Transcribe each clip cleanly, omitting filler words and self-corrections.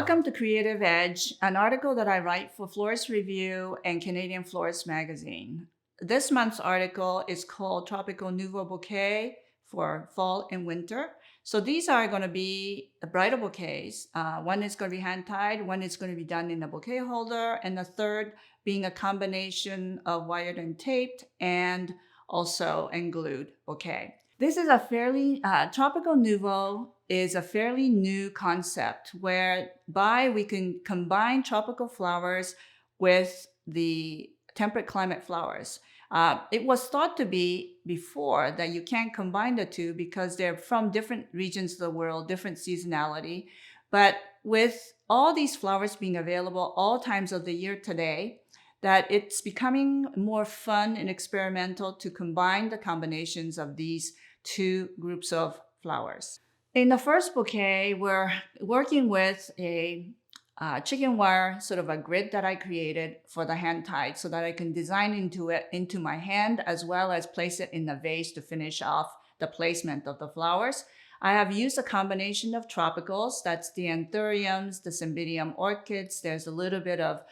Welcome to Creative Edge, an article that I write for Florist Review and Canadian Florist Magazine. This month's article is called Tropical Nouveau Bouquet for Fall and Winter. So these are going to be bridal bouquets. One is going to be hand-tied, one is going to be done in a bouquet holder, and the third being a combination of wired and taped and also glued bouquet. This is a fairly, Tropical Nouveau is a fairly new concept whereby we can combine tropical flowers with the temperate climate flowers. It was thought to be before that you can't combine the two because they're from different regions of the world, different seasonality. But with all these flowers being available all times of the year today, that it's becoming more fun and experimental to combine the combinations of these two groups of flowers. In the first bouquet, we're working with a chicken wire, sort of a grid that I created for the hand tied so that I can design into my hand as well as place it in the vase to finish off the placement of the flowers. I have used a combination of tropicals. That's the anthuriums, the cymbidium orchids. There's a little bit of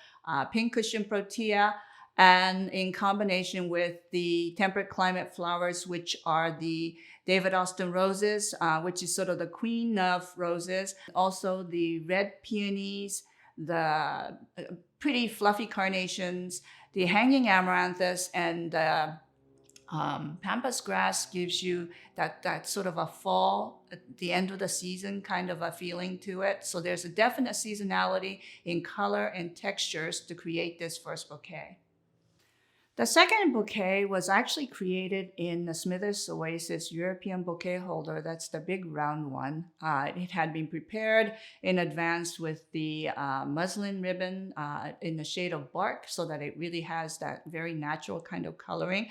pink cushion protea, and in combination with the temperate climate flowers, which are the David Austin roses, which is sort of the queen of roses. Also the red peonies, the pretty fluffy carnations, the hanging amaranthus, and the pampas grass gives you that sort of a fall at the end of the season kind of a feeling to it. So there's a definite seasonality in color and textures to create this first bouquet. The second bouquet was actually created in the Smithers Oasis European bouquet holder. That's the big round one. It had been prepared in advance with the muslin ribbon in the shade of bark so that it really has that very natural kind of coloring,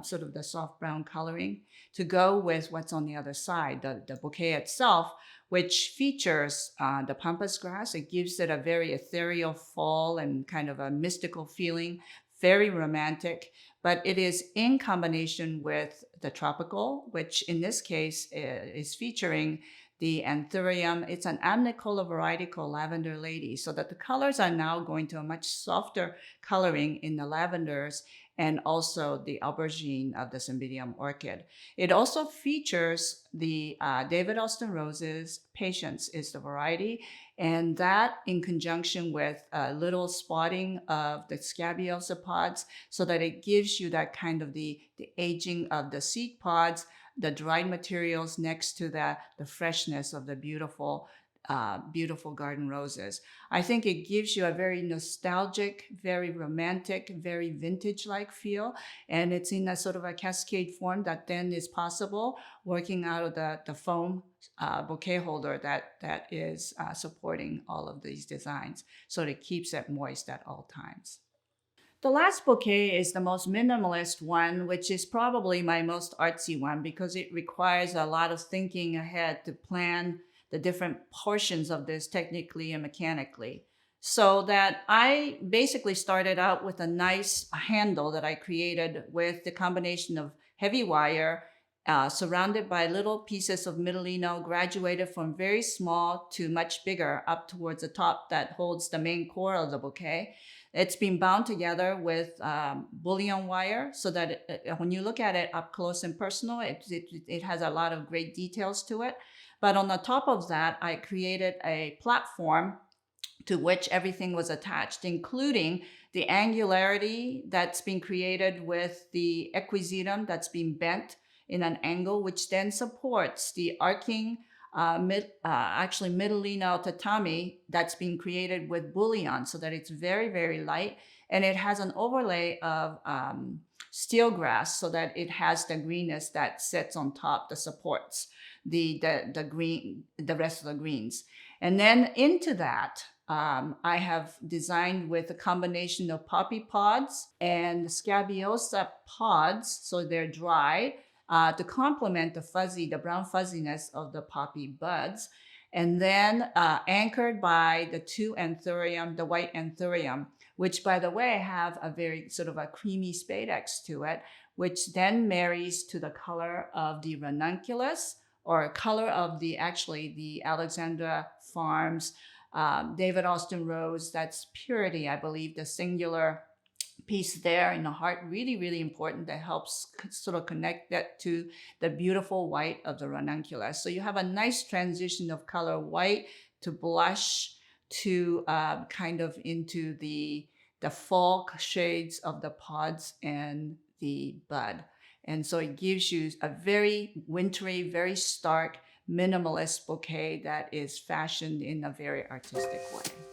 sort of the soft brown coloring, to go with what's on the other side, the bouquet itself, which features the pampas grass. It gives it a very ethereal fall and kind of a mystical feeling. Very romantic, but it is in combination with the tropical, which in this case is featuring the anthurium. It's an amnicola variety called Lavender Lady, so that the colors are now going to a much softer coloring in the lavenders and also the aubergine of the cymbidium orchid. It also features the David Austin roses. Patience is the variety, and that in conjunction with a little spotting of the scabiosa pods so that it gives you that kind of the aging of the seed pods, the dried materials next to the freshness of the beautiful garden roses. I think it gives you a very nostalgic, very romantic, very vintage-like feel, and it's in a sort of a cascade form that then is possible working out of the foam bouquet holder that is supporting all of these designs, so it keeps it moist at all times. The last bouquet is the most minimalist one, which is probably my most artsy one because it requires a lot of thinking ahead to plan the different portions of this technically and mechanically. So that I basically started out with a nice handle that I created with the combination of heavy wire surrounded by little pieces of middlino, graduated from very small to much bigger up towards the top that holds the main core of the bouquet. It's been bound together with bullion wire so that when you look at it up close and personal, it has a lot of great details to it. But on the top of that, I created a platform to which everything was attached, including the angularity that's been created with the equisetum that's been bent in an angle, which then supports the arcing middlino tatami that's been created with bullion so that it's very, very light. And it has an overlay of steel grass so that it has the greenness that sits on top, that supports the rest of the greens. And then into that, I have designed with a combination of poppy pods and scabiosa pods, so they're dry, to complement the brown fuzziness of the poppy buds. And then anchored by the two anthurium, the white anthurium, which by the way have a very sort of a creamy spadix to it, which then marries to the color of the ranunculus, or color of the Alexandra Farms David Austin Rose, that's Purity, I believe, the singular piece there in the heart, really, really important, that helps sort of connect that to the beautiful white of the ranunculus. So you have a nice transition of color, white to blush to kind of into the fall shades of the pods and the bud. And so it gives you a very wintry, very stark, minimalist bouquet that is fashioned in a very artistic way.